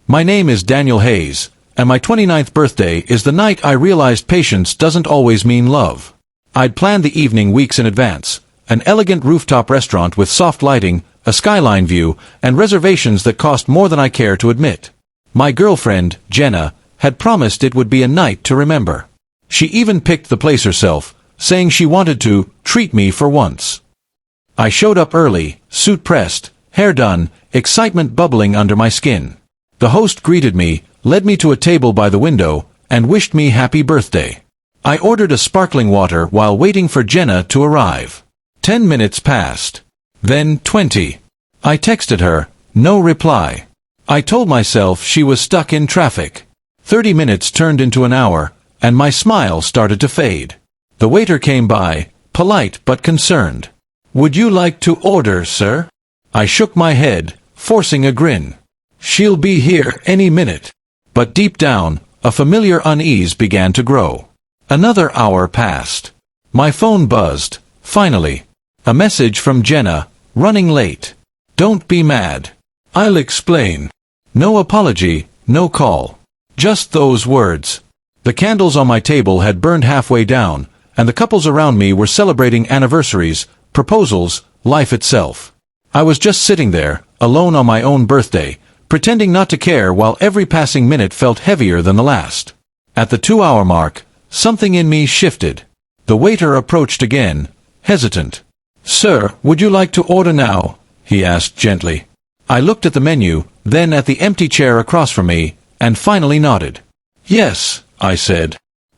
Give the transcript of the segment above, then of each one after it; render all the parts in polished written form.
My name is Daniel Hayes, and my 29th birthday is the night I realized patience doesn't always mean love. I'd planned the evening weeks in advance, an elegant rooftop restaurant with soft lighting, a skyline view, and reservations that cost more than I care to admit. My girlfriend, Jenna, had promised it would be a night to remember. She even picked the place herself, saying she wanted to treat me for once. I showed up early, suit pressed, hair done, excitement bubbling under my skin. The host greeted me, led me to a table by the window, and wished me happy birthday. I ordered a sparkling water while waiting for Jenna to arrive. 10 minutes passed. Then 20. I texted her, no reply. I told myself she was stuck in traffic. 30 minutes turned into an hour, and my smile started to fade. The waiter came by, polite but concerned. "Would you like to order, sir?" I shook my head, forcing a grin. "She'll be here any minute." But deep down, a familiar unease began to grow. Another hour passed. My phone buzzed, finally. A message from Jenna, running late. "Don't be mad. I'll explain." No apology, no call. Just those words. The candles on my table had burned halfway down, and the couples around me were celebrating anniversaries, proposals, life itself. I was just sitting there, alone on my own birthday, pretending not to care while every passing minute felt heavier than the last. At the 2-hour mark, something in me shifted. The waiter approached again, hesitant. "Sir, would you like to order now?" he asked gently. I looked at the menu, then at the empty chair across from me, and finally nodded. "Yes," I said.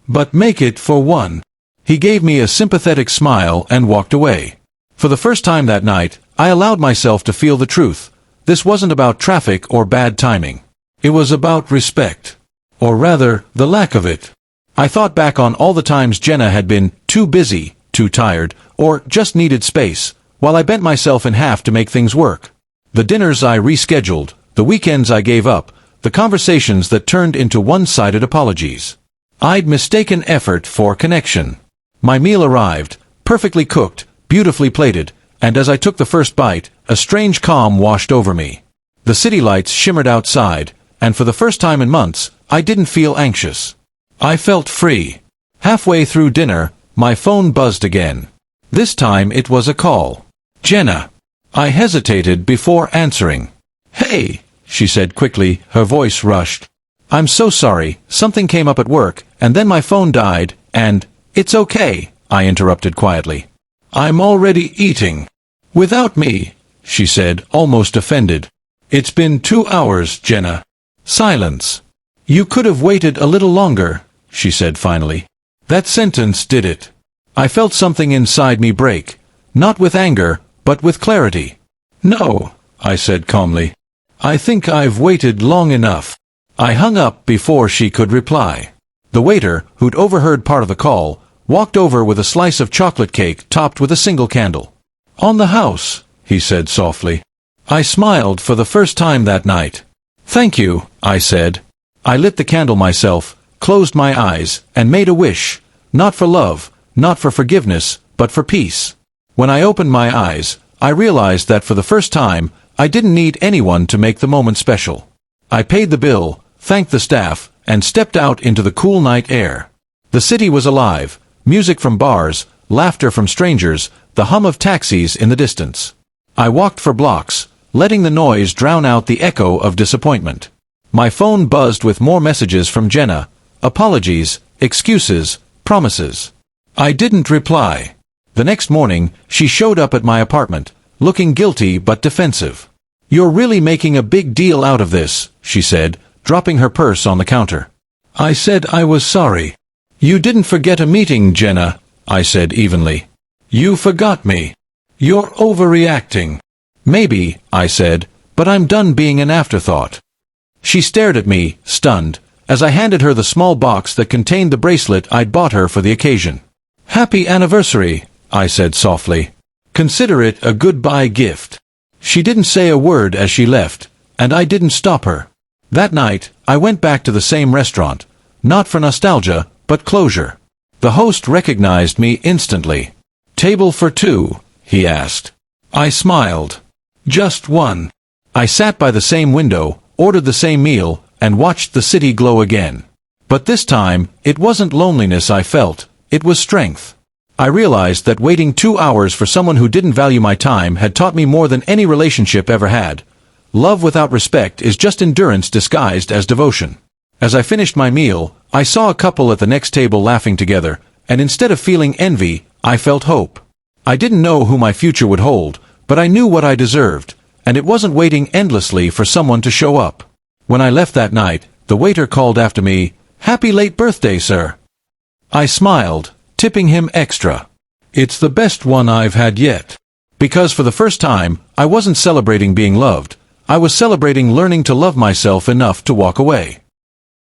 "But make it for one." He gave me a sympathetic smile and walked away. For the first time that night, I allowed myself to feel the truth. This wasn't about traffic or bad timing. It was about respect. Or rather, the lack of it. I thought back on all the times Jenna had been too busy, too tired, or just needed space, while I bent myself in half to make things work. The dinners I rescheduled, the weekends I gave up, the conversations that turned into one-sided apologies. I'd mistaken effort for connection. My meal arrived, perfectly cooked, beautifully plated, and as I took the first bite, a strange calm washed over me. The city lights shimmered outside, and for the first time in months, I didn't feel anxious. I felt free. Halfway through dinner, my phone buzzed again. This time it was a call. "Jenna." I hesitated before answering. "Hey," she said quickly, her voice rushed. "I'm so sorry, something came up at work, and then my phone died, and—" "It's okay," I interrupted quietly. "I'm already eating." "Without me," she said, almost offended. "It's been 2 hours, Jenna." Silence. "You could have waited a little longer," she said finally. That sentence did it. I felt something inside me break, not with anger, but with clarity. "No," I said calmly. "I think I've waited long enough." I hung up before she could reply. The waiter, who'd overheard part of the call, walked over with a slice of chocolate cake topped with a single candle. "On the house," he said softly. I smiled for the first time that night. "Thank you," I said. I lit the candle myself, closed my eyes, and made a wish, not for love, not for forgiveness, but for peace. When I opened my eyes, I realized that for the first time, I didn't need anyone to make the moment special. I paid the bill, thanked the staff, and stepped out into the cool night air. The city was alive, music from bars, laughter from strangers, the hum of taxis in the distance. I walked for blocks, letting the noise drown out the echo of disappointment. My phone buzzed with more messages from Jenna, apologies, excuses, promises. I didn't reply. The next morning, she showed up at my apartment, looking guilty but defensive. "You're really making a big deal out of this," she said, dropping her purse on the counter. I said I was sorry. "You didn't forget a meeting, Jenna," I said evenly. "You forgot me. You're overreacting." "Maybe," I said, "but I'm done being an afterthought." She stared at me, stunned, as I handed her the small box that contained the bracelet I'd bought her for the occasion. "Happy anniversary," I said softly. "Consider it a goodbye gift." She didn't say a word as she left, and I didn't stop her. That night, I went back to the same restaurant, not for nostalgia, but closure. The host recognized me instantly. "Table for two?" he asked. I smiled. "Just one." I sat by the same window, ordered the same meal, and watched the city glow again. But this time, it wasn't loneliness I felt, it was strength. I realized that waiting 2 hours for someone who didn't value my time had taught me more than any relationship ever had. Love without respect is just endurance disguised as devotion. As I finished my meal, I saw a couple at the next table laughing together, and instead of feeling envy, I felt hope. I didn't know who my future would hold, but I knew what I deserved, and it wasn't waiting endlessly for someone to show up. When I left that night, the waiter called after me, "Happy late birthday, sir." I smiled, tipping him extra. It's the best one I've had yet. Because for the first time, I wasn't celebrating being loved, I was celebrating learning to love myself enough to walk away.